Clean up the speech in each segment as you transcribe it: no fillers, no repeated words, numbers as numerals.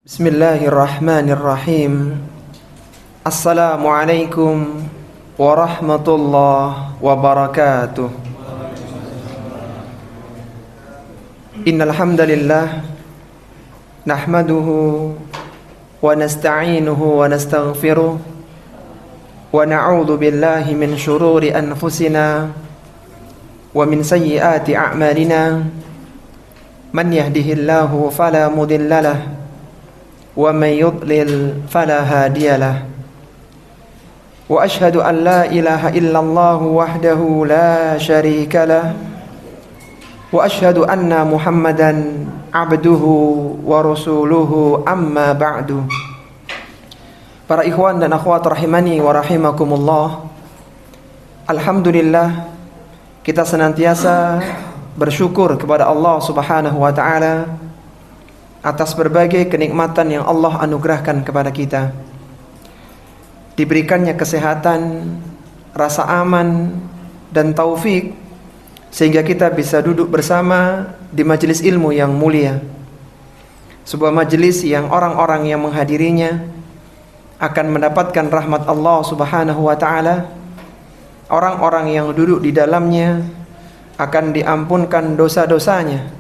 Bismillahirrahmanirrahim. Assalamualaikum warahmatullahi wabarakatuh. Innal hamdalillah nahmaduhu wa nasta'inuhu wa nastaghfiruh wa na'udzu billahi min shururi anfusina wa min sayyiati a'malina. Man yahdihillahu fala mudhillalah wa may yudlil fala hadiyalah. Wa ashhadu an la ilaha illallah wahdahu la syarikalah wa ashhadu anna Muhammadan abduhu wa rasuluhu amma ba'du. Para ikhwan dan akhwat rahimani wa rahimakumullah, alhamdulillah kita senantiasa bersyukur kepada Allah Subhanahu wa taala atas berbagai kenikmatan yang Allah anugerahkan kepada kita. Diberikannya kesehatan, rasa aman, dan taufik sehingga kita bisa duduk bersama di majelis ilmu yang mulia. Sebuah majelis yang orang-orang yang menghadirinya akan mendapatkan rahmat Allah Subhanahu wa taala. Orang-orang yang duduk di dalamnya akan diampunkan dosa-dosanya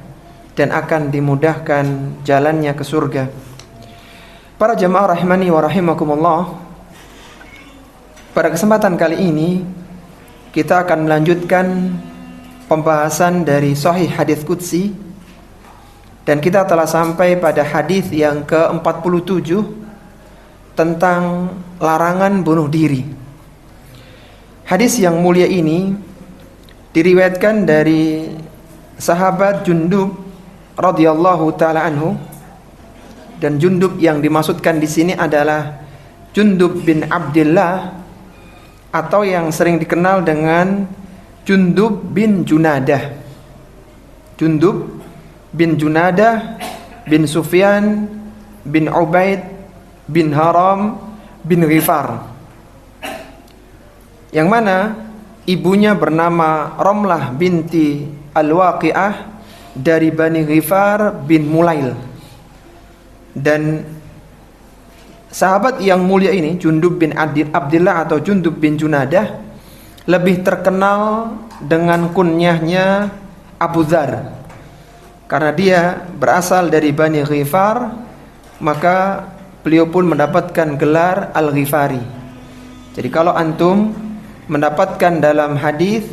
dan akan dimudahkan jalannya ke surga. Para jemaah rahimani wa rahimakumullah, pada kesempatan kali ini kita akan melanjutkan pembahasan dari Sahih Hadits Qudsi, dan kita telah sampai pada hadis yang ke-47 tentang larangan bunuh diri. Hadis yang mulia ini diriwayatkan dari sahabat Jundub radhiyallahu taala anhu, dan Jundub yang dimaksudkan di sini adalah Jundub bin Abdillah atau yang sering dikenal dengan Jundub bin Junadah. Jundub bin Junadah bin Sufyan bin Ubaid bin Haram bin Ghifar, yang mana ibunya bernama Ramlah binti Al-Waqi'ah dari Bani Ghifar bin Mulail. Dan sahabat yang mulia ini, Jundub bin Abdillah atau Jundub bin Junadah, lebih terkenal dengan kunyahnya Abu Dzar. Karena dia berasal dari Bani Ghifar, maka beliau pun mendapatkan gelar Al-Ghifari. Jadi kalau antum mendapatkan dalam hadis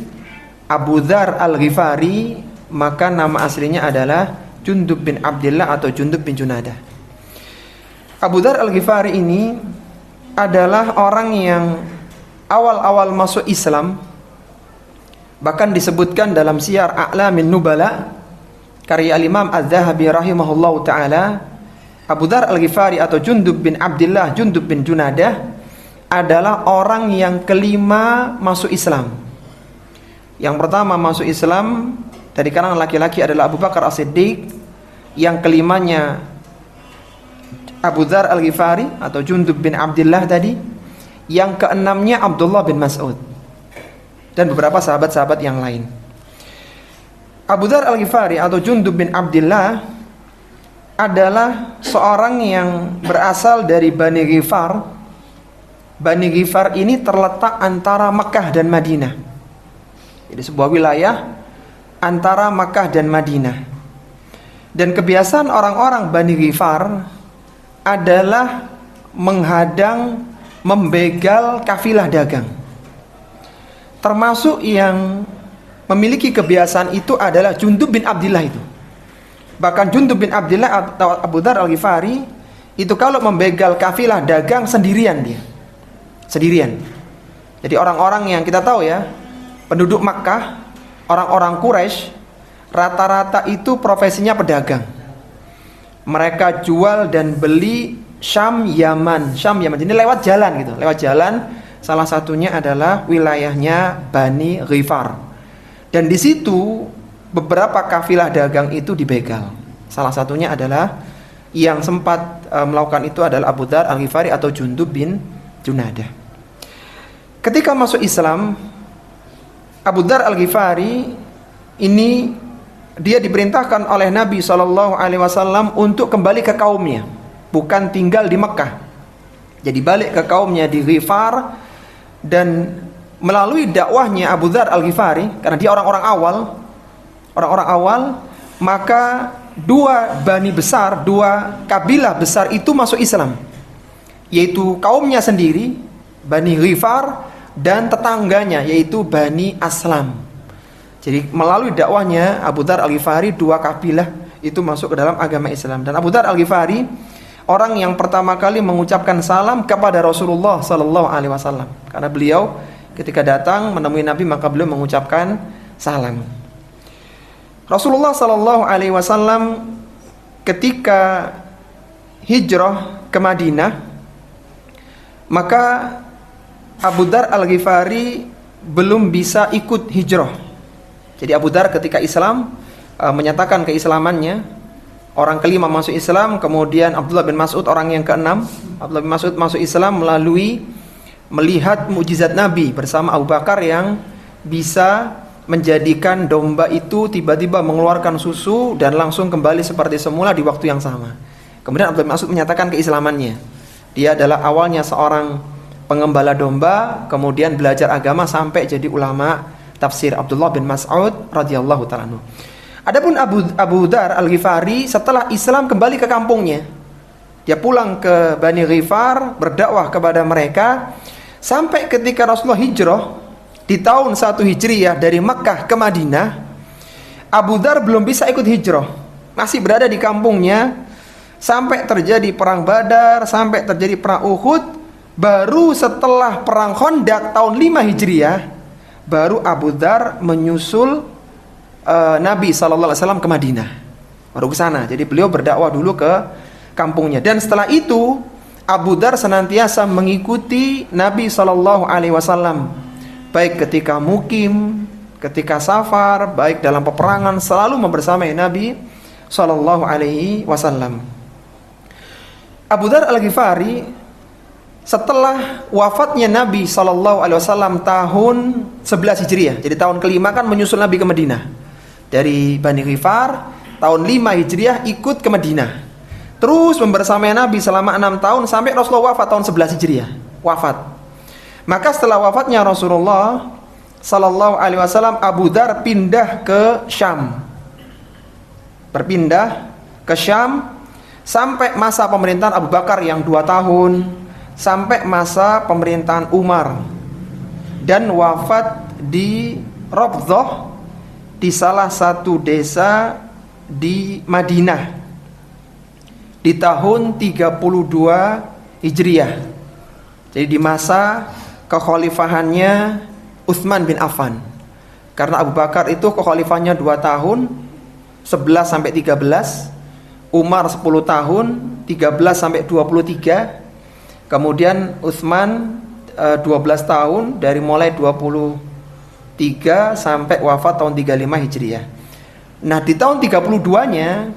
Abu Dzar Al-Ghifari, maka nama aslinya adalah Jundub bin Abdillah atau Jundub bin Junadah. Abu Dzar Al-Ghifari ini adalah orang yang awal-awal masuk Islam. Bahkan disebutkan dalam Syiar A'lamin Nubala karya Al-Imam Az-Zahabi rahimahullahu taala, Abu Dzar Al-Ghifari atau Jundub bin Abdillah Jundub bin Junadah adalah orang yang kelima masuk Islam. Yang pertama masuk Islam dari kalangan laki-laki adalah Abu Bakar As-Siddiq, yang kelimanya Abu Dzar Al-Ghifari atau Jundub bin Abdillah tadi, yang keenamnya Abdullah bin Mas'ud, dan beberapa sahabat-sahabat yang lain. Abu Dzar Al-Ghifari atau Jundub bin Abdillah adalah seorang yang berasal dari Bani Ghifar. Bani Ghifar ini terletak antara Mekah dan Madinah. Jadi sebuah wilayah antara Makkah dan Madinah. Dan kebiasaan orang-orang Bani Ghifar adalah menghadang, membegal kafilah dagang. Termasuk yang memiliki kebiasaan itu adalah Jundub bin Abdillah itu. Bahkan Jundub bin Abdillah atau Abu Dzar Al-Ghifari itu kalau membegal kafilah dagang sendirian dia. Sendirian. Jadi orang-orang yang kita tahu ya, penduduk Makkah, orang-orang Quraisy rata-rata itu profesinya pedagang. Mereka jual dan beli Syam, Yaman. Jadi lewat jalan gitu, lewat jalan. Salah satunya adalah wilayahnya Bani Ghifar. Dan di situ beberapa kafilah dagang itu dibegal. Salah satunya adalah yang sempat melakukan itu adalah Abu Dzar Al-Ghifari atau Jundub bin Junadah. Ketika masuk Islam, Abu Dzar Al-Ghifari ini dia diperintahkan oleh Nabi SAW untuk kembali ke kaumnya, bukan tinggal di Mekah. Jadi balik ke kaumnya di Ghifar, dan melalui dakwahnya Abu Dzar Al-Ghifari, karena dia orang-orang awal, maka dua bani besar, dua kabilah besar itu masuk Islam, yaitu kaumnya sendiri Bani Ghifar dan tetangganya yaitu Bani Aslam. Jadi melalui dakwahnya Abu Dzar Al-Ghifari, dua kabilah itu masuk ke dalam agama Islam. Dan Abu Dzar Al-Ghifari orang yang pertama kali mengucapkan salam kepada Rasulullah sallallahu alaihi wasallam, karena beliau ketika datang menemui Nabi maka beliau mengucapkan salam. Rasulullah sallallahu alaihi wasallam ketika hijrah ke Madinah, maka Abu Dzar Al-Ghifari belum bisa ikut hijrah. Jadi Abu Dzar ketika Islam menyatakan keislamannya, orang kelima masuk Islam. Kemudian Abdullah bin Mas'ud orang yang keenam. Abdullah bin Mas'ud masuk Islam melalui melihat mukjizat Nabi bersama Abu Bakar yang bisa menjadikan domba itu tiba-tiba mengeluarkan susu dan langsung kembali seperti semula di waktu yang sama. Kemudian Abdullah bin Mas'ud menyatakan keislamannya. Dia adalah awalnya seorang pengembala domba, kemudian belajar agama sampai jadi ulama tafsir. Abdullah bin Mas'ud radhiyallahu ta'ala anhu. Adapun Abu Dzar Al-Ghifari setelah Islam kembali ke kampungnya. Dia pulang ke Bani Ghifar, berdakwah kepada mereka sampai ketika Rasulullah hijrah di tahun 1 Hijriyah dari Mekah ke Madinah. Abu Dzar belum bisa ikut hijrah, masih berada di kampungnya sampai terjadi perang Badar, sampai terjadi perang Uhud. Baru setelah perang Khandaq tahun 5 Hijriyah baru Abu Dzar menyusul Nabi SAW ke Madinah, baru ke sana. Jadi beliau berdakwah dulu ke kampungnya. Dan setelah itu Abu Dzar senantiasa mengikuti Nabi SAW, baik ketika mukim, ketika safar, baik dalam peperangan, selalu membersamai Nabi SAW. Abu Dzar Al-Ghifari setelah wafatnya Nabi SAW tahun 11 Hijriah, jadi tahun kelima kan menyusul Nabi ke Madinah. Dari Bani Ghifar tahun 5 Hijriah ikut ke Madinah, terus membersamai Nabi selama 6 tahun sampai Rasulullah wafat tahun 11 Hijriah. Maka setelah wafatnya Rasulullah sallallahu alaihi wasallam, Abu Dzar pindah ke Syam. Berpindah ke Syam sampai masa pemerintahan Abu Bakar yang 2 tahun, sampai masa pemerintahan Umar, dan wafat di Rabzah, di salah satu desa di Madinah di tahun 32 Hijriah. Jadi di masa kekhalifahannya Utsman bin Affan. Karena Abu Bakar itu kekhalifahannya 2 tahun, 11 sampai 13. Umar 10 tahun, 13 sampai 23. Kemudian Utsman 12 tahun, dari mulai 23 sampai wafat tahun 35 Hijriah. Nah, di tahun 32-nya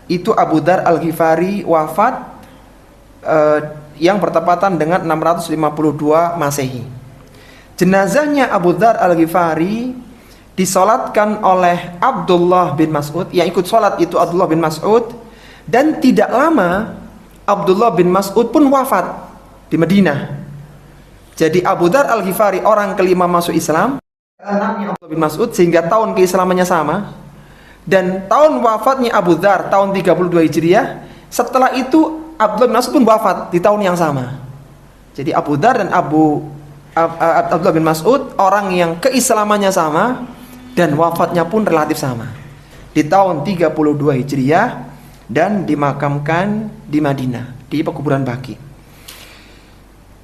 itu Abu Dzar Al-Ghifari wafat yang bertepatan dengan 652 Masehi. Jenazahnya Abu Dzar Al-Ghifari disolatkan oleh Abdullah bin Mas'ud. Yang ikut solat itu Abdullah bin Mas'ud, dan tidak lama Abdullah bin Mas'ud pun wafat di Madinah. Jadi Abu Dzar Al-Ghifari orang kelima masuk Islam, anaknya Abdullah bin Mas'ud, sehingga tahun keislamannya sama. Dan tahun wafatnya Abu Dzar tahun 32 Hijriah. Setelah itu Abdullah bin Mas'ud pun wafat di tahun yang sama. Jadi Abu Dzar dan Abdullah bin Mas'ud orang yang keislamannya sama dan wafatnya pun relatif sama, di tahun 32 Hijriah, dan dimakamkan di Madinah di pekuburan Baqi.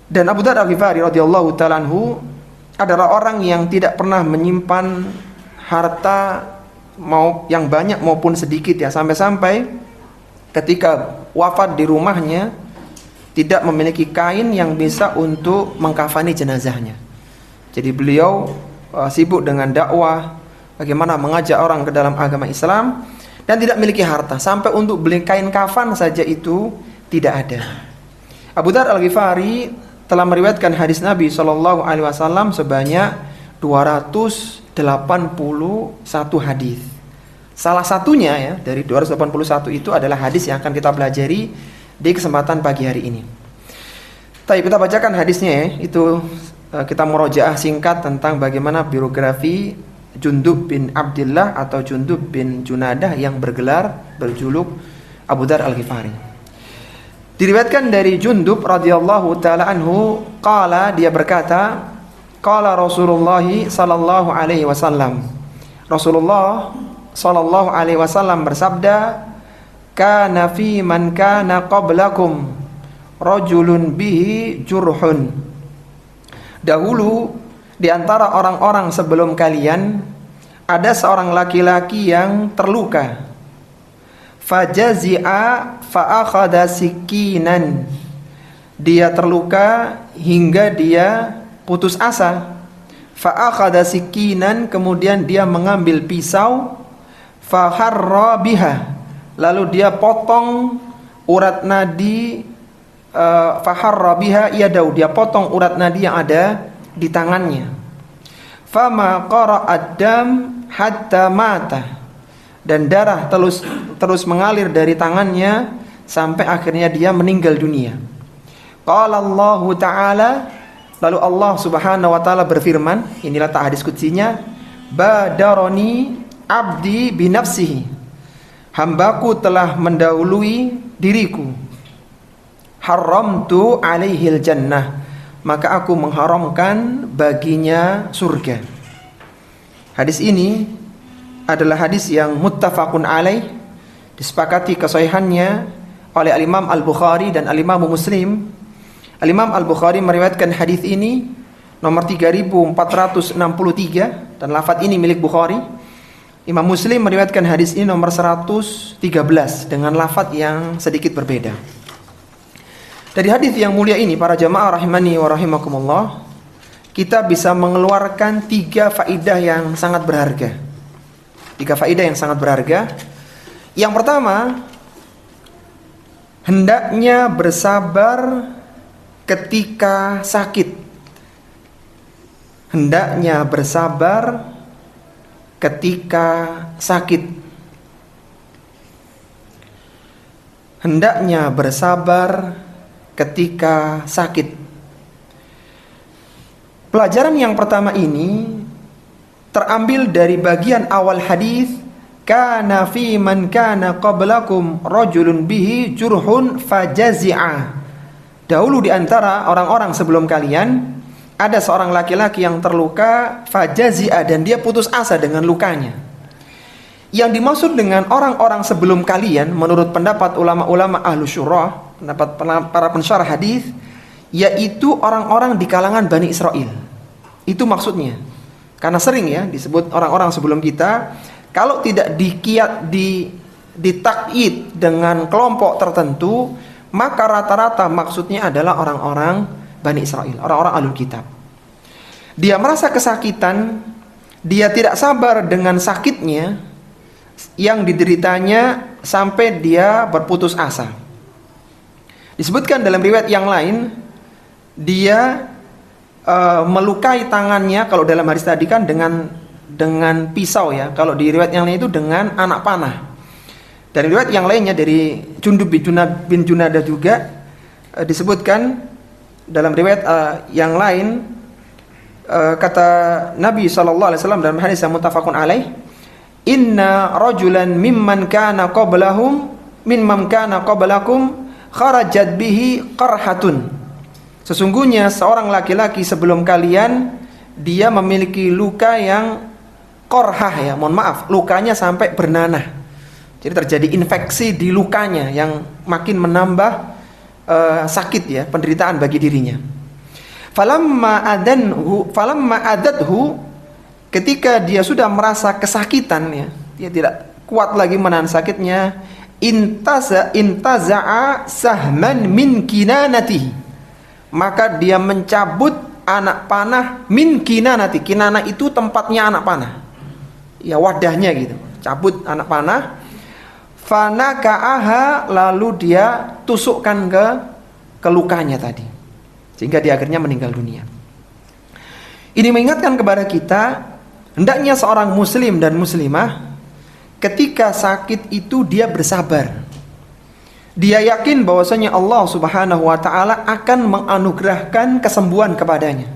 Dan Abu Dzar Al-Ghifari radhiyallahu ta'ala anhu adalah orang yang tidak pernah menyimpan harta mau yang banyak maupun sedikit, ya, sampai-sampai ketika wafat di rumahnya tidak memiliki kain yang bisa untuk mengkafani jenazahnya. Jadi beliau sibuk dengan dakwah, bagaimana mengajak orang ke dalam agama Islam, dan tidak memiliki harta, sampai untuk beli kain kafan saja itu tidak ada. Abu Dzar Al-Ghifari telah meriwayatkan hadis Nabi SAW sebanyak 281 hadis. Salah satunya, ya, dari 281 itu adalah hadis yang akan kita pelajari di kesempatan pagi hari ini. Tapi kita bacakan hadisnya ya. Itu kita murojaah singkat tentang bagaimana biografi Jundub bin Abdillah atau Jundub bin Junadah yang berjuluk Abu Dzar Al-Ghifari. Diriwayatkan dari Jundub radhiyallahu taala anhu, qala, dia berkata, qala Rasulullah sallallahu alaihi wasallam. Rasulullah sallallahu alaihi wasallam bersabda, kana fi man kana qablakum rajulun bihi jurhun. Dahulu di antara orang-orang sebelum kalian ada seorang laki-laki yang terluka. Fajazi'a fa'akhadha sikinan. Dia terluka hingga dia putus asa. Fa'akhadha sikinan, kemudian dia mengambil pisau. Faharra biha, lalu dia potong urat nadi. Faharra biha yadau, dia potong urat nadi yang ada di tangannya. Fama qara'ad dam hatta mata, dan darah terus mengalir dari tangannya sampai akhirnya dia meninggal dunia. Qala Allah Ta'ala, lalu Allah Subhanahu wa taala berfirman, inilah hadis qudsinya, badaroni abdi binafsihi, hambaku telah mendahului diriku. Haramtu alaihil jannah, maka aku mengharamkan baginya surga. Hadis ini adalah hadis yang muttafaqun alaih, disepakati kesahihannya oleh Al-Imam Al-Bukhari dan Al-Imam Muslim. Al-Imam Al-Bukhari meriwayatkan hadis ini nomor 3463 dan lafaz ini milik Bukhari. Imam Muslim meriwayatkan hadis ini nomor 113 dengan lafaz yang sedikit berbeda. Dari hadis yang mulia ini, para jamaah rahimani wa rahimakumullah, kita bisa mengeluarkan 3 faedah yang sangat berharga. 3 faedah yang sangat berharga. Yang pertama, hendaknya bersabar ketika sakit. Hendaknya bersabar ketika sakit. Hendaknya bersabar ketika sakit. Pelajaran yang pertama ini terambil dari bagian awal hadis, kana fi man kana qablakum rajulun bihi jurhun fajazi'a. Dahulu di antara orang-orang sebelum kalian ada seorang laki-laki yang terluka, fajazi'a, dan dia putus asa dengan lukanya. Yang dimaksud dengan orang-orang sebelum kalian menurut pendapat ulama-ulama ahlu syurah, pendapat para pensyarah hadis, yaitu orang-orang di kalangan Bani Israel. Itu maksudnya. Karena sering ya disebut orang-orang sebelum kita, kalau tidak ditakyid dengan kelompok tertentu, maka rata-rata maksudnya adalah orang-orang Bani Israel, orang-orang Ahlul Kitab. Dia merasa kesakitan, dia tidak sabar dengan sakitnya yang dideritanya sampai dia berputus asa. Disebutkan dalam riwayat yang lain, dia melukai tangannya, kalau dalam hadis tadi kan dengan pisau ya, kalau di riwayat yang lain itu dengan anak panah. Dari riwayat yang lainnya dari Jundub bin Junadah juga disebutkan dalam riwayat yang lain, kata Nabi SAW dalam hadis yang muttafaqun alaih, inna rajulan mimman kana qablakum kharajat bihi qarhatun. Sesungguhnya seorang laki-laki sebelum kalian, dia memiliki luka yang qarhah ya, mohon maaf, lukanya sampai bernanah. Jadi terjadi infeksi di lukanya yang makin menambah sakit ya, penderitaan bagi dirinya. Falamma adathu, ketika dia sudah merasa kesakitan ya, dia tidak kuat lagi menahan sakitnya, intaza'a sahman min kinanatihi, maka dia mencabut anak panah min kinanati. Kinanah itu tempatnya anak panah ya, wadahnya gitu, cabut anak panah. Fanaka'aha, lalu dia tusukkan ke lukanya tadi, sehingga dia akhirnya meninggal dunia. Ini mengingatkan kepada kita, hendaknya seorang muslim dan muslimah ketika sakit itu dia bersabar. Dia yakin bahwasanya Allah Subhanahu wa taala akan menganugerahkan kesembuhan kepadanya.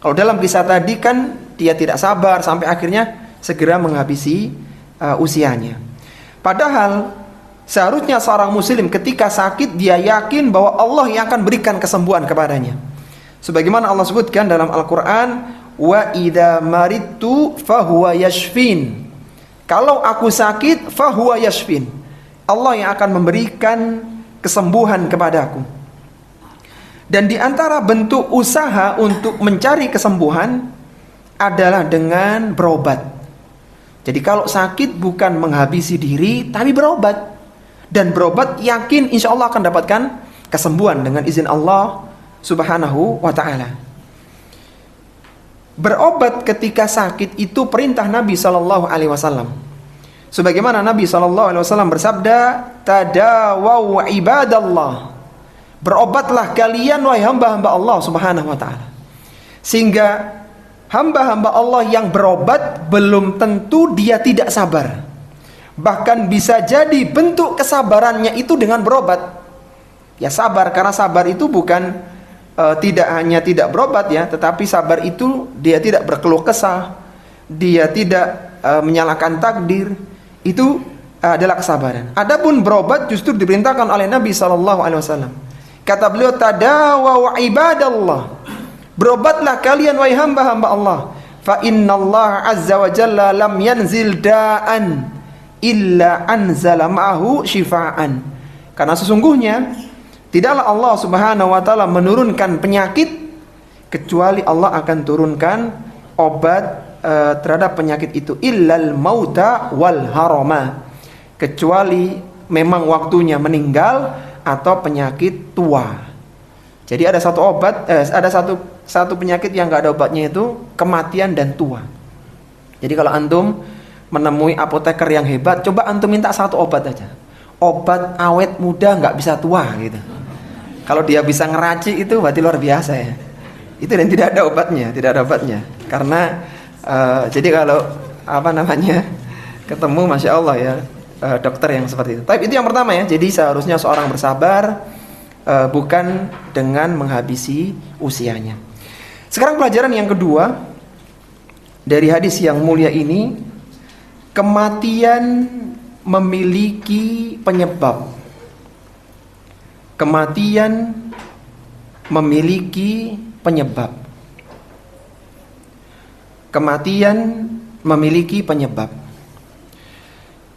Kalau dalam kisah tadi kan dia tidak sabar sampai akhirnya segera menghabisi usianya. Padahal seharusnya seorang muslim ketika sakit dia yakin bahwa Allah yang akan berikan kesembuhan kepadanya. Sebagaimana Allah sebutkan dalam Al-Qur'an, wa idza maridtu fahuwa yashfin. Kalau aku sakit fahuwa yashfin. Allah yang akan memberikan kesembuhan kepadaku. Dan di antara bentuk usaha untuk mencari kesembuhan adalah dengan berobat. Jadi kalau sakit bukan menghabisi diri, tapi berobat. Dan berobat yakin insya Allah akan dapatkan kesembuhan dengan izin Allah Subhanahu wa ta'ala. Berobat ketika sakit itu perintah Nabi SAW. Sebagaimana Nabi SAW bersabda, tadawau ibadallah, berobatlah kalian wahai hamba-hamba Allah Subhanahu wa ta'ala. Sehingga hamba-hamba Allah yang berobat belum tentu dia tidak sabar. Bahkan bisa jadi bentuk kesabarannya itu dengan berobat. Ya sabar, karena sabar itu bukan tidak hanya tidak berobat ya, tetapi sabar itu dia tidak berkeluh kesah, dia tidak menyalahkan takdir. Itu adalah kesabaran. Adapun berobat justru diperintahkan oleh Nabi SAW. Kata beliau, tadawu ibadallah, berobatlah kalian wahai hamba-hamba Allah. Fa innallaha azza wa jalla lam yanzil da'an illa anzala ma'ahu shifaan. Karena sesungguhnya tidaklah Allah Subhanahu wa taala menurunkan penyakit kecuali Allah akan turunkan obat terhadap penyakit itu, illal mauta wal harama, kecuali memang waktunya meninggal atau penyakit tua. Jadi ada satu obat, ada satu penyakit yang nggak ada obatnya, itu kematian dan tua. Jadi kalau antum menemui apoteker yang hebat, coba antum minta satu obat aja, obat awet muda nggak bisa tua gitu. Kalau dia bisa ngeracik itu berarti luar biasa ya. Itu dan tidak ada obatnya, karena jadi kalau ketemu masya Allah ya dokter yang seperti itu. Tapi itu yang pertama ya. Jadi seharusnya seorang bersabar bukan dengan menghabisi usianya. Sekarang pelajaran yang kedua dari hadis yang mulia ini, kematian memiliki penyebab. Kematian memiliki penyebab. Kematian memiliki penyebab.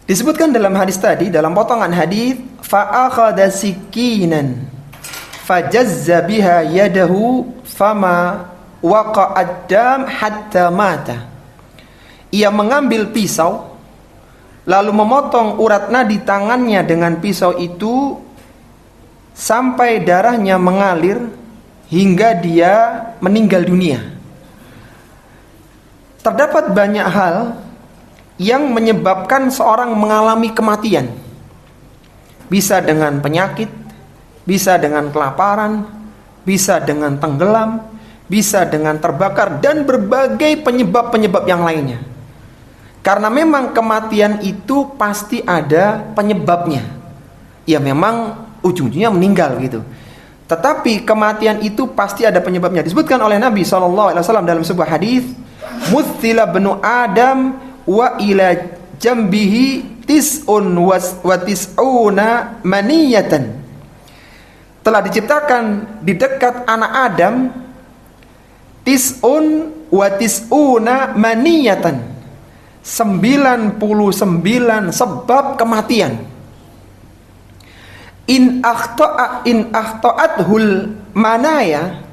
Disebutkan dalam hadis tadi, dalam potongan hadis, fa'akhadha sikinan fajazza biha yadahu fama waqa'ad dam hatta mata. Ia mengambil pisau lalu memotong urat nadi tangannya dengan pisau itu sampai darahnya mengalir hingga dia meninggal dunia. Terdapat banyak hal yang menyebabkan seorang mengalami kematian. Bisa dengan penyakit, bisa dengan kelaparan, bisa dengan tenggelam, bisa dengan terbakar, dan berbagai penyebab-penyebab yang lainnya. Karena memang kematian itu pasti ada penyebabnya. Ya memang ujung-ujungnya meninggal gitu. Tetapi kematian itu pasti ada penyebabnya. Disebutkan oleh Nabi SAW dalam sebuah hadis, Muthila benu Adam wa ila jambihi tis'un wa tis'una maniyatan. Telah diciptakan di dekat anak Adam tis'un wa tis'una maniyatan, 99 sebab kematian. In akhta'athul manaya,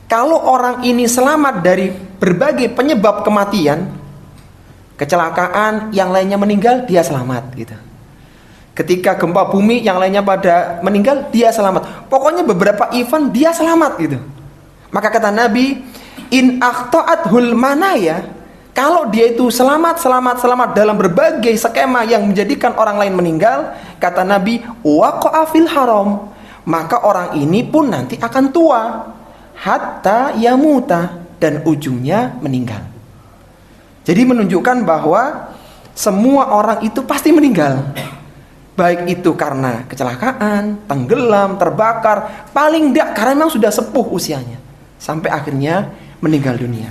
kalau orang ini selamat dari berbagai penyebab kematian, kecelakaan, yang lainnya meninggal, dia selamat gitu. Ketika gempa bumi, yang lainnya pada meninggal, dia selamat. Pokoknya beberapa event dia selamat gitu. Maka kata Nabi, in akhta'athul manaya, kalau dia itu selamat dalam berbagai skema yang menjadikan orang lain meninggal, kata Nabi, waqa'a fil haram, maka orang ini pun nanti akan tua hatta yamuta, dan ujungnya meninggal. Jadi menunjukkan bahwa semua orang itu pasti meninggal. Baik itu karena kecelakaan, tenggelam, terbakar, paling tidak karena memang sudah sepuh usianya, sampai akhirnya meninggal dunia.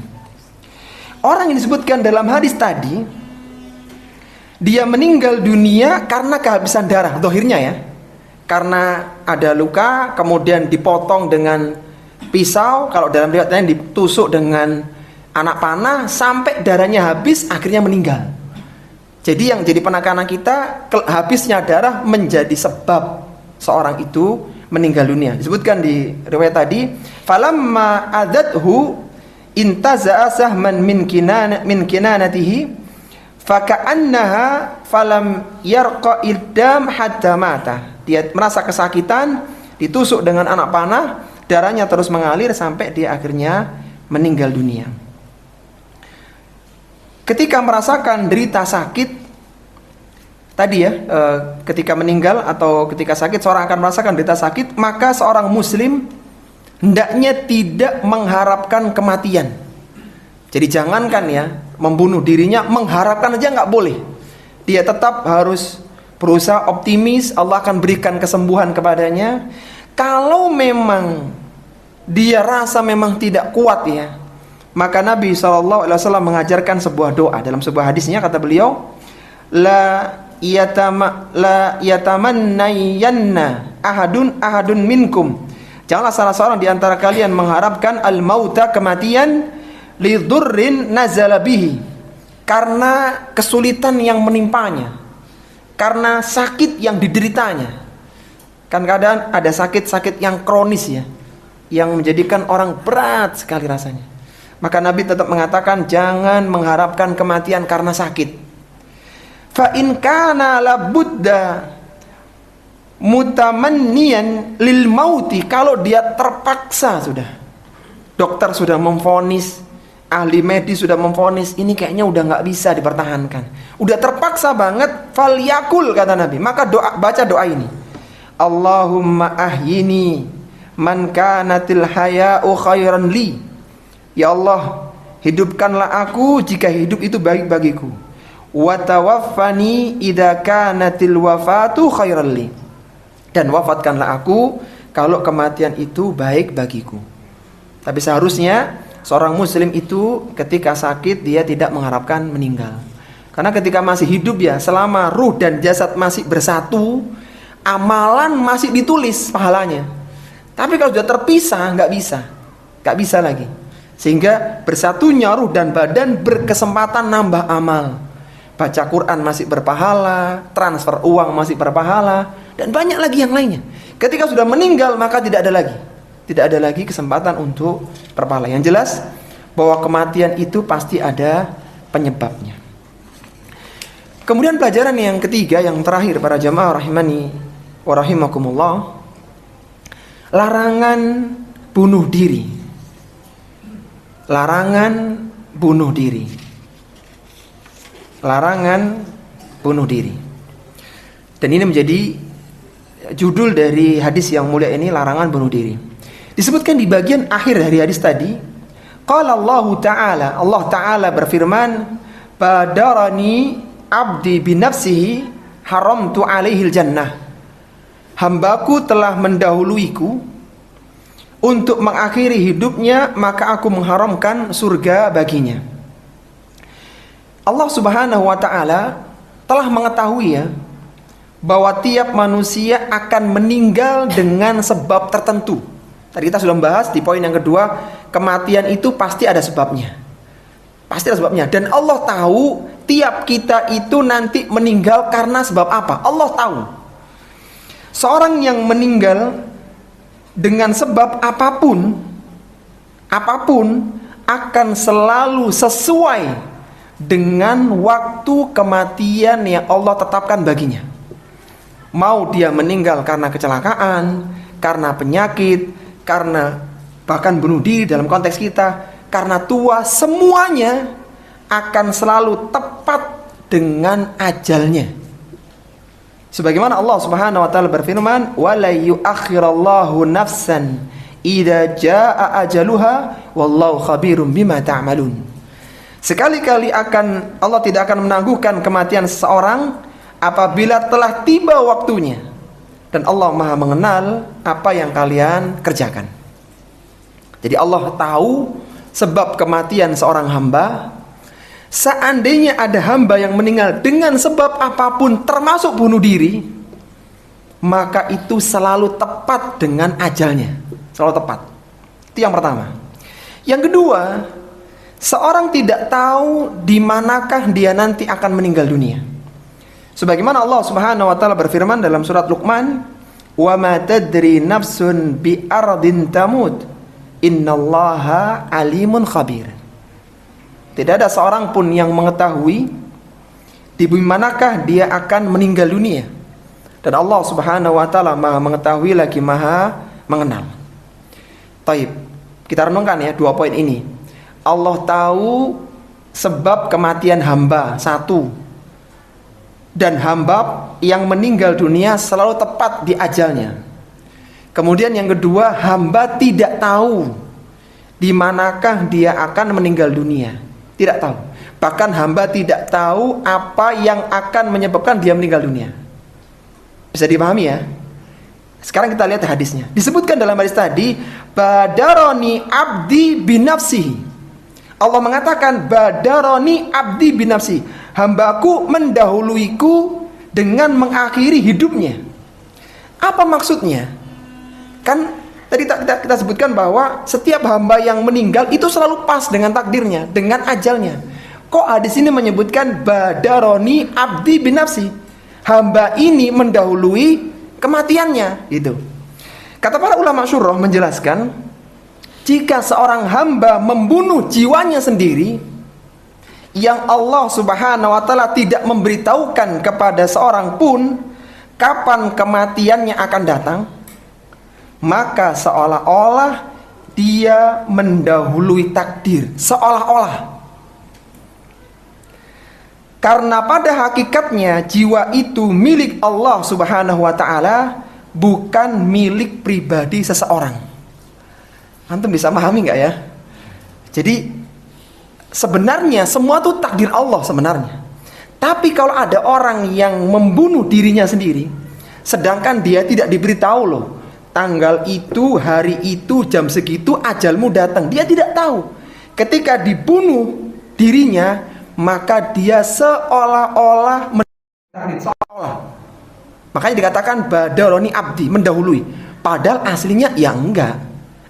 Orang yang disebutkan dalam hadis tadi, dia meninggal dunia karena kehabisan darah, zahirnya ya. Karena ada luka, kemudian dipotong dengan pisau, kalau dalam riwayat lain ditusuk dengan anak panah, sampai darahnya habis, akhirnya meninggal. Jadi yang jadi penekanan kita, habisnya darah menjadi sebab seorang itu meninggal dunia. Disebutkan di riwayat tadi, falamma adathu intaza'a sahman min kinanatihi faka'annaha falam yarqa iddam hatta mata. Dia merasa kesakitan, ditusuk dengan anak panah, darahnya terus mengalir sampai dia akhirnya meninggal dunia. Ketika merasakan derita sakit tadi ya, ketika meninggal atau ketika sakit, seorang akan merasakan derita sakit, maka seorang muslim hendaknya tidak mengharapkan kematian. Jadi jangankan ya membunuh dirinya, mengharapkan aja nggak boleh. Dia tetap harus berusaha optimis, Allah akan berikan kesembuhan kepadanya. Kalau memang dia rasa memang tidak kuat ya, maka Nabi SAW mengajarkan sebuah doa. Dalam sebuah hadisnya kata beliau, la yatamannayanna ahadun minkum. Janganlah salah seorang di antara kalian mengharapkan al-mauta, kematian, lidurrin nazala bihi, karena kesulitan yang menimpanya, karena sakit yang dideritanya. Kan kadang ada sakit-sakit yang kronis ya, yang menjadikan orang berat sekali rasanya. Maka Nabi tetap mengatakan jangan mengharapkan kematian karena sakit. Fa in kana labudda mutamanniyan lil mauti, kalau dia terpaksa sudah, dokter sudah memvonis, ahli medis sudah memvonis, ini kayaknya udah nggak bisa dipertahankan, udah terpaksa banget, falyakul kata Nabi, maka baca doa ini, Allahumma ahyini man kanatil haya'u khairan li. Ya Allah, hidupkanlah aku jika hidup itu baik bagiku. Wa tawaffani idza kanatil wafatu khairan li. Dan wafatkanlah aku kalau kematian itu baik bagiku. Tapi seharusnya seorang muslim itu ketika sakit dia tidak mengharapkan meninggal. Karena ketika masih hidup ya, selama ruh dan jasad masih bersatu, amalan masih ditulis pahalanya. Tapi kalau sudah terpisah nggak bisa lagi. Sehingga bersatunya ruh dan badan berkesempatan nambah amal. Baca Quran masih berpahala, transfer uang masih berpahala, dan banyak lagi yang lainnya. Ketika sudah meninggal maka tidak ada lagi kesempatan untuk berpahala. Yang jelas bahwa kematian itu pasti ada penyebabnya. Kemudian pelajaran yang ketiga, yang terakhir para jamaah rahimani wa rahimakumullah, larangan bunuh diri. Larangan bunuh diri. Larangan bunuh diri. Dan ini menjadi judul dari hadis yang mulia ini, larangan bunuh diri. Disebutkan di bagian akhir dari hadis tadi, qala Allah Ta'ala berfirman, badarani abdi binafsihi haramtu alaihil jannah. Hambaku telah mendahuluiku untuk mengakhiri hidupnya, maka aku mengharamkan surga baginya. Allah Subhanahu wa Ta'ala telah mengetahui ya, bahwa tiap manusia akan meninggal dengan sebab tertentu. Tadi kita sudah membahas di poin yang kedua, kematian itu pasti ada sebabnya. Pasti ada sebabnya. Dan Allah tahu tiap kita itu nanti meninggal karena sebab apa. Allah tahu. Seorang yang meninggal dengan sebab apapun akan selalu sesuai dengan waktu kematian yang Allah tetapkan baginya. Mau dia meninggal karena kecelakaan, karena penyakit, karena bahkan bunuh diri dalam konteks kita, karena tua, semuanya akan selalu tepat dengan ajalnya. Sebagaimana Allah Subhanahu wa Ta'ala berfirman, "Wala yu'akhirallahu nafsan idza jaa ajaluha wallahu khabirum bima ta'malun." Sekali-kali Allah tidak akan menangguhkan kematian seseorang apabila telah tiba waktunya, dan Allah Maha mengenal apa yang kalian kerjakan. Jadi Allah tahu sebab kematian seorang hamba. Seandainya ada hamba yang meninggal dengan sebab apapun termasuk bunuh diri, maka itu selalu tepat dengan ajalnya. Selalu tepat. Itu yang pertama. Yang kedua, seorang tidak tahu di manakah dia nanti akan meninggal dunia. Sebagaimana Allah Subhanahu wa taala berfirman dalam surat Luqman, "Wa ma tadri nafsun bi ardin tamut, innallaha alimun khabir." Tidak ada seorang pun yang mengetahui di manakah dia akan meninggal dunia. Dan Allah Subhanahu wa taala Maha mengetahui lagi Maha mengenal. Taib. Kita renungkan ya 2 poin ini. Allah tahu sebab kematian hamba, satu. Dan hamba yang meninggal dunia selalu tepat di ajalnya. Kemudian yang kedua, hamba tidak tahu di manakah dia akan meninggal dunia. Tidak tahu. Bahkan hamba tidak tahu apa yang akan menyebabkan dia meninggal dunia. Bisa dipahami ya? Sekarang kita lihat hadisnya. Disebutkan dalam hadis tadi, badaroni abdi binafsihi. Allah mengatakan, badaroni abdi binafsihi. Hambaku mendahuluiku dengan mengakhiri hidupnya. Apa maksudnya? Kan tadi kita sebutkan bahwa setiap hamba yang meninggal itu selalu pas dengan takdirnya, dengan ajalnya. Kok hadis ini menyebutkan badaroni abdi binafsi? Hamba ini mendahului kematiannya, gitu. Kata para ulama syurah menjelaskan, jika seorang hamba membunuh jiwanya sendiri, yang Allah Subhanahu wa taala tidak memberitahukan kepada seorang pun kapan kematiannya akan datang, maka seolah-olah dia mendahului takdir, seolah-olah. Karena pada hakikatnya jiwa itu milik Allah Subhanahu wa taala, bukan milik pribadi seseorang. Antum bisa memahami nggak ya? Jadi sebenarnya semua itu takdir Allah sebenarnya. Tapi kalau ada orang yang membunuh dirinya sendiri, sedangkan dia tidak diberitahu loh, tanggal itu, hari itu, jam segitu ajalmu datang, dia tidak tahu. Ketika dibunuh dirinya, maka dia seolah-olah makanya dikatakan badaroni abdi, mendahului. Padahal aslinya ya enggak.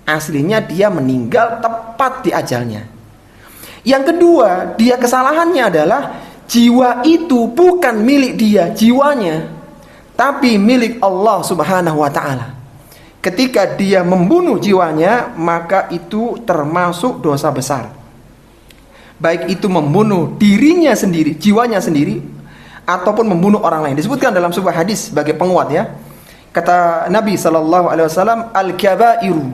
Aslinya dia meninggal tepat di ajalnya. Yang kedua, dia kesalahannya adalah jiwa itu bukan milik dia, jiwanya, tapi milik Allah Subhanahu wa taala. Ketika dia membunuh jiwanya, maka itu termasuk dosa besar. Baik itu membunuh dirinya sendiri, jiwanya sendiri, ataupun membunuh orang lain. Disebutkan dalam sebuah hadis sebagai penguat ya. Kata Nabi SAW, al-kabairu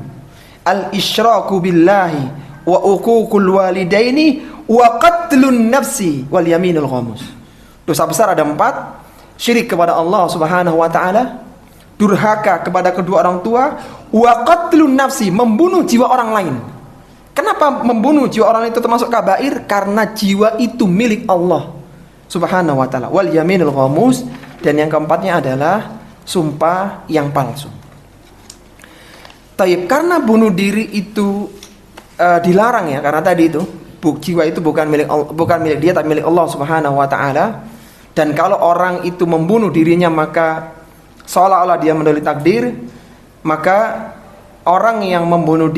al-isyraku billahi wa uququl walidaini wa qatlun nafsi wal yaminul ghamus. Dosa besar ada 4: syirik kepada Allah Subhanahu wa taala, durhaka kepada kedua orang tua, wa qatlun nafsi, membunuh jiwa orang lain. Kenapa membunuh jiwa orang itu termasuk kabair? Karena jiwa itu milik Allah Subhanahu wa taala. Wal yaminul ghamus, dan yang keempatnya adalah sumpah yang palsu. Taib, karena bunuh diri itu dilarang ya, karena tadi itu jiwa itu bukan milik dia tapi milik Allah Subhanahu wa taala. Dan kalau orang itu membunuh dirinya maka seolah-olah dia mendahului takdir, maka orang yang membunuh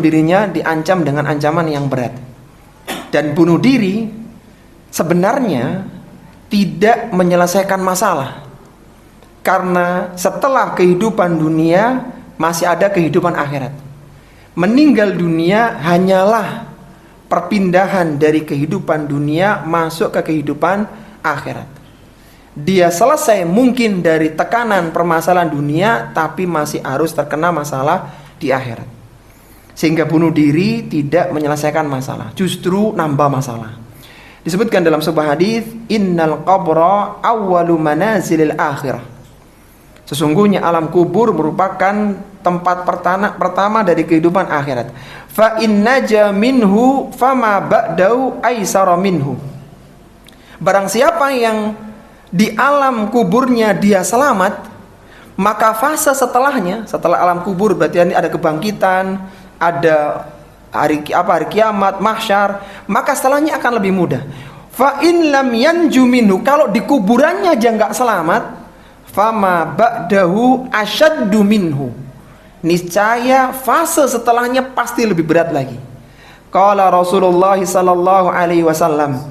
dirinya diancam dengan ancaman yang berat. Dan bunuh diri sebenarnya tidak menyelesaikan masalah, karena setelah kehidupan dunia masih ada kehidupan akhirat. Meninggal dunia hanyalah perpindahan dari kehidupan dunia masuk ke kehidupan akhirat. Dia selesai mungkin dari tekanan permasalahan dunia, tapi masih harus terkena masalah di akhirat. Sehingga bunuh diri tidak menyelesaikan masalah, justru nambah masalah. Disebutkan dalam sebuah hadis, innal qabra awwalu manazilil akhirah. Sesungguhnya alam kubur merupakan tempat pertama dari kehidupan akhirat. Fa innaja minhu fama ba'dau aisara minhu. Barang siapa yang di alam kuburnya dia selamat, maka fase setelahnya, setelah alam kubur berarti ada kebangkitan, ada hari kiamat, mahsyar, maka setelahnya akan lebih mudah. Fa in lam yanju minhu, kalau di kuburannya aja enggak selamat, fama ba'dahu asyaddu minhu, niscaya fase setelahnya pasti lebih berat lagi. Qala Rasulullah sallallahu alaihi wasallam,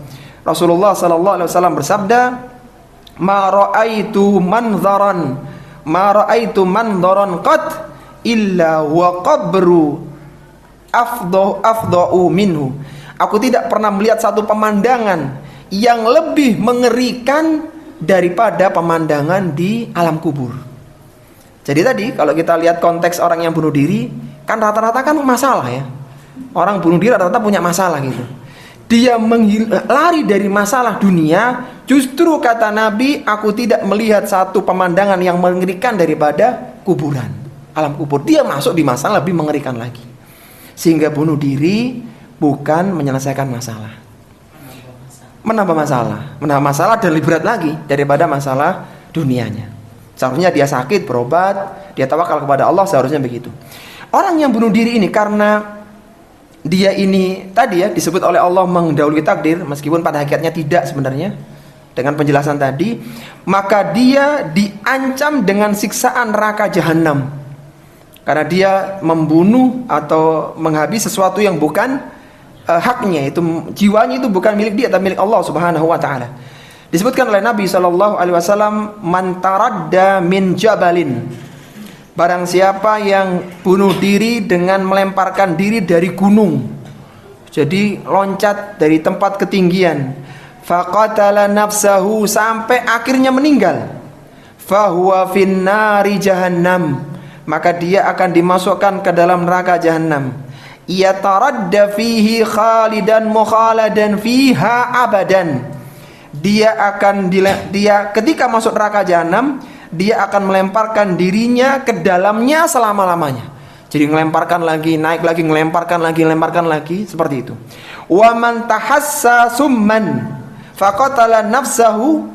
Rasulullah sallallahu alaihi wasallam bersabda, ma ra'aitu manzaran qat illa wa qabru afdha'u minhu. Aku tidak pernah melihat satu pemandangan yang lebih mengerikan daripada pemandangan di alam kubur. Jadi tadi kalau kita lihat konteks orang yang bunuh diri, kan rata-rata kan masalah ya. Orang bunuh diri rata-rata punya masalah gitu. Dia lari dari masalah dunia. Justru kata Nabi, aku tidak melihat satu pemandangan yang mengerikan daripada kuburan, alam kubur. Dia masuk di masalah lebih mengerikan lagi. Sehingga bunuh diri bukan menyelesaikan masalah, menambah masalah dan lebih berat lagi daripada masalah dunianya. Seharusnya dia sakit berobat, dia tawakal kepada Allah, seharusnya begitu. Orang yang bunuh diri ini karena dia ini tadi ya disebut oleh Allah mendahului takdir, meskipun pada hakikatnya tidak sebenarnya, dengan penjelasan tadi, maka dia diancam dengan siksaan neraka jahanam karena dia membunuh atau menghabisi sesuatu yang bukan haknya, itu jiwanya itu bukan milik dia tapi milik Allah Subhanahu wa taala. Disebutkan oleh Nabi sallallahu alaihi wasallam, man taradda min jabalin, barang siapa yang bunuh diri dengan melemparkan diri dari gunung, jadi loncat dari tempat ketinggian, faqatala nafsahu, sampai akhirnya meninggal, fahuwa finnari jahannam, maka dia akan dimasukkan ke dalam neraka jahanam. Yataradda fihi khalidan mukhaladan fiha abadan. Dia ketika masuk neraka jahanam, dia akan melemparkan dirinya ke dalamnya selama-lamanya. Jadi melemparkan lagi, naik lagi, melemparkan lagi, seperti itu. Wa man tahassa summan faqatala nafsahu,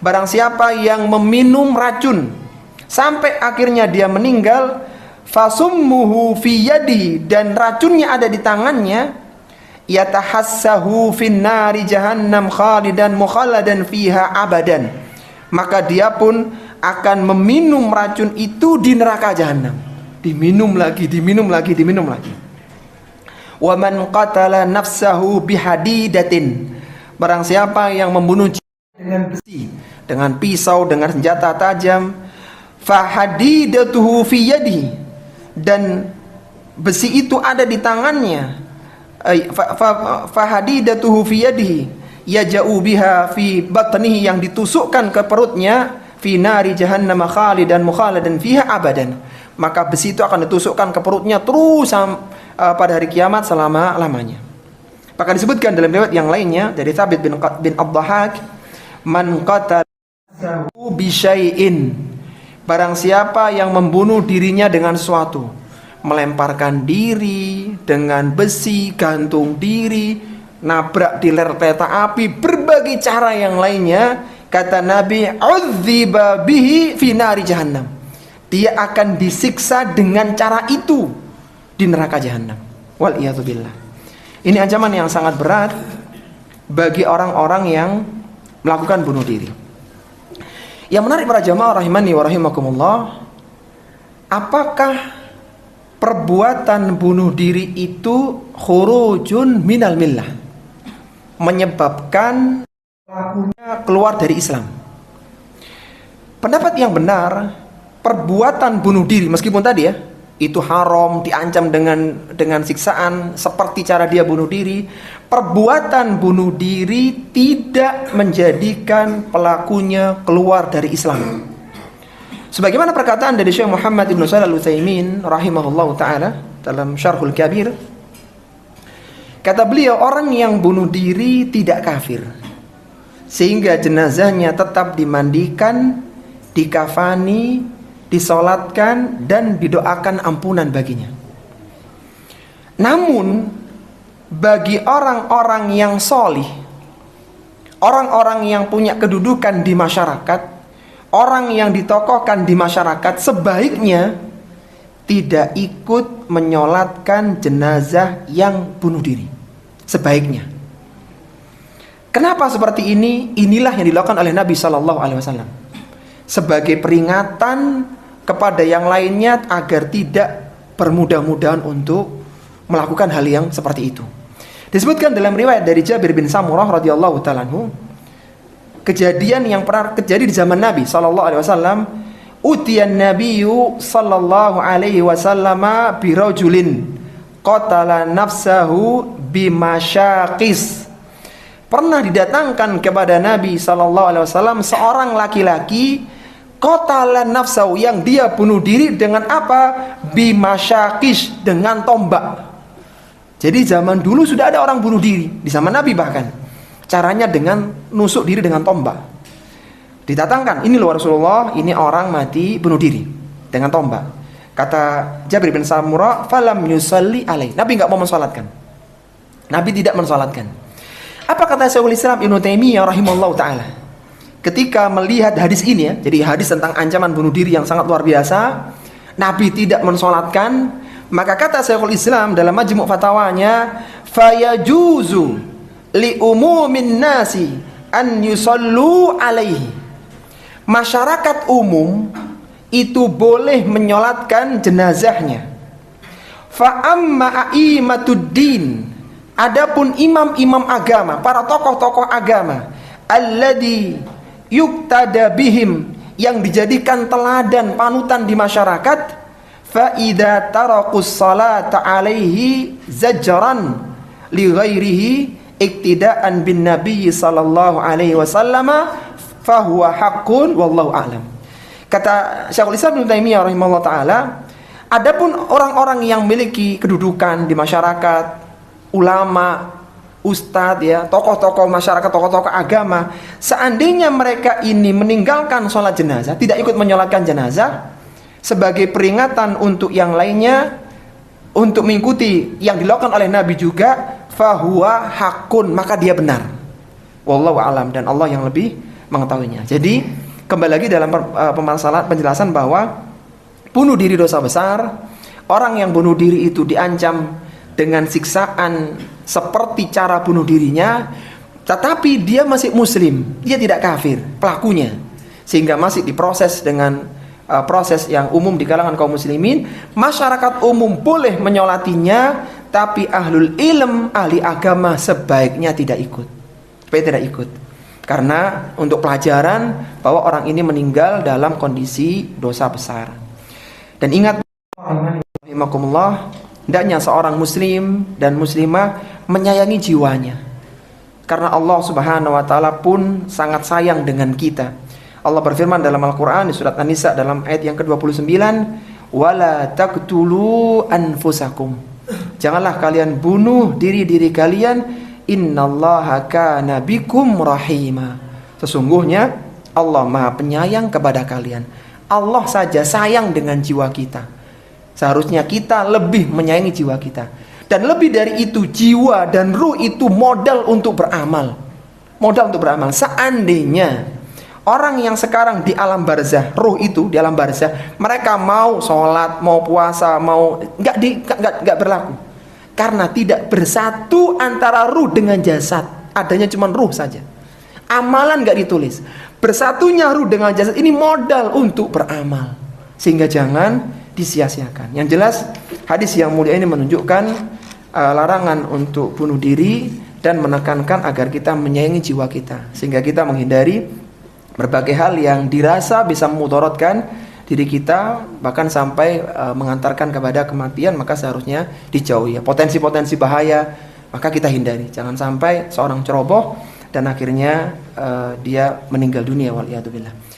barang siapa yang meminum racun sampai akhirnya dia meninggal, fasummuhu fi yadi, dan racunnya ada di tangannya, yatahassahu finnari jahannam khalidan mukhalladan fiha abadan, maka dia pun akan meminum racun itu di neraka jahanam, diminum lagi. Wa man qatala nafsahu bihadidatin, barang siapa yang membunuh dengan besi, dengan pisau, dengan senjata tajam, fahadidatuhu fi yadihi, dan besi itu ada di tangannya, fahadidatuhu fi yadihi yaja'u biha fi batnihi, yang ditusukkan ke perutnya, fi nari jahannam khalidan mukhaladan fiha abadan, maka besi itu akan ditusukkan ke perutnya terus pada hari kiamat selama-lamanya. Maka disebutkan dalam riwayat yang lainnya dari Thabit bin Ad-Dhahhak, man qatala bi syai'in, barang siapa yang membunuh dirinya dengan sesuatu, melemparkan diri dengan besi, gantung diri, nabrak di rel kereta api, berbagai cara yang lainnya, kata Nabi, udziba bihi fi nari jahannam, dia akan disiksa dengan cara itu di neraka jahanam. Wal iyadzubillah. Ini ancaman yang sangat berat bagi orang-orang yang melakukan bunuh diri. Yang menarik para jamaah rahimani wa rahimakumullah, apakah perbuatan bunuh diri itu khurujun minal millah, menyebabkan pelakunya keluar dari Islam? Pendapat yang benar, perbuatan bunuh diri meskipun tadi ya itu haram, diancam dengan siksaan seperti cara dia bunuh diri, perbuatan bunuh diri tidak menjadikan pelakunya keluar dari Islam. Sebagaimana perkataan dari Syekh Muhammad ibn Shalih Al-Utsaimin rahimahullahu taala dalam Syarhul Kabir, kata beliau, orang yang bunuh diri tidak kafir sehingga jenazahnya tetap dimandikan, dikafani, disolatkan, dan didoakan ampunan baginya. Namun bagi orang-orang yang solih, orang-orang yang punya kedudukan di masyarakat, orang yang ditokohkan di masyarakat sebaiknya tidak ikut menyolatkan jenazah yang bunuh diri. Sebaiknya. Kenapa seperti ini? Inilah yang dilakukan oleh Nabi Shallallahu Alaihi Wasallam sebagai peringatan kepada yang lainnya agar tidak bermudah-mudahan untuk melakukan hal yang seperti itu. Disebutkan dalam riwayat dari Jabir bin Samurah radhiyallahu ta'ala anhu, kejadian yang pernah terjadi di zaman Nabi Shallallahu Alaihi Wasallam. Utiyan Nabiyyu Sallallahu Alaihi Wasallam birajulin qatala nafsahu bimasyaqis. Pernah didatangkan kepada Nabi Sallallahu Alaihi Wasallam seorang laki-laki qatala nafsahu, yang dia bunuh diri dengan apa? Bimasyaqis, dengan tombak. Jadi zaman dulu sudah ada orang bunuh diri, di zaman Nabi bahkan. Caranya dengan nusuk diri dengan tombak. Didatangkan, ini loh Rasulullah, ini orang mati bunuh diri dengan tombak. Kata Jabir bin Samurah, falam yusalli alaih. Nabi enggak mau mensolatkan. Nabi tidak mensolatkan. Apa kata Syekhul Islam Ibnu Taimiyah rahimahullah ta'ala ketika melihat hadis ini ya, jadi hadis tentang ancaman bunuh diri yang sangat luar biasa, Nabi tidak mensolatkan. Maka kata Syekhul Islam dalam Majmu' Fatawanya, fayajuzu li umumin nasi an yusallu alaihi. Masyarakat umum itu boleh menyolatkan jenazahnya. Fa amma a'imatuddin, adapun imam-imam agama, para tokoh-tokoh agama, alladzi yuktada bihim, yang dijadikan teladan panutan di masyarakat, fa idza taraqus salata alaihi zajran li ghairihi iktidaan bin nabiy sallallahu alaihi wasallam fa huwa haqqun wallahu a'lam. Kata Syekhul Islam Ibnu Taimiyah rahimahullah taala, adapun orang-orang yang memiliki kedudukan di masyarakat, ulama, ustadz ya, tokoh-tokoh masyarakat, tokoh-tokoh agama, seandainya mereka ini meninggalkan sholat jenazah, tidak ikut menyolatkan jenazah, sebagai peringatan untuk yang lainnya, untuk mengikuti yang dilakukan oleh Nabi juga, fahuwa hakun, maka dia benar. Wallahu a'lam, dan Allah yang lebih mengetahuinya. Jadi kembali lagi dalam penjelasan bahwa bunuh diri dosa besar. Orang yang bunuh diri itu diancam dengan siksaan seperti cara bunuh dirinya, tetapi dia masih muslim, dia tidak kafir pelakunya, sehingga masih diproses dengan proses yang umum di kalangan kaum muslimin. Masyarakat umum boleh menyolatinya, tapi ahlul ilm, ahli agama sebaiknya tidak ikut. Tidak ikut. Karena untuk pelajaran bahwa orang ini meninggal dalam kondisi dosa besar. Dan ingat, rahimakumullah, hendaknya seorang muslim dan muslimah menyayangi jiwanya. Karena Allah Subhanahu wa taala pun sangat sayang dengan kita. Allah berfirman dalam Al-Qur'an di surat An-Nisa dalam ayat yang ke-29, wala taqtulu anfusakum. Janganlah kalian bunuh diri-diri kalian, innallaha kana bikum rahima. Sesungguhnya Allah Maha Penyayang kepada kalian. Allah saja sayang dengan jiwa kita. Seharusnya kita lebih menyayangi jiwa kita. Dan lebih dari itu, jiwa dan ruh itu modal untuk beramal. Modal untuk beramal. Seandainya orang yang sekarang di alam barzah, ruh itu di alam barzah, mereka mau sholat, mau puasa, mau nggak berlaku. Karena tidak bersatu antara ruh dengan jasad. Adanya cuma ruh saja. Amalan nggak ditulis. Bersatunya ruh dengan jasad ini modal untuk beramal. Sehingga jangan disia-siakan. Yang jelas hadis yang mulia ini menunjukkan larangan untuk bunuh diri dan menekankan agar kita menyayangi jiwa kita, sehingga kita menghindari berbagai hal yang dirasa bisa memudaratkan diri kita, bahkan sampai mengantarkan kepada kematian. Maka seharusnya dijauhi potensi-potensi bahaya, maka kita hindari. Jangan sampai seorang ceroboh dan akhirnya dia meninggal dunia, waliyadzubillah.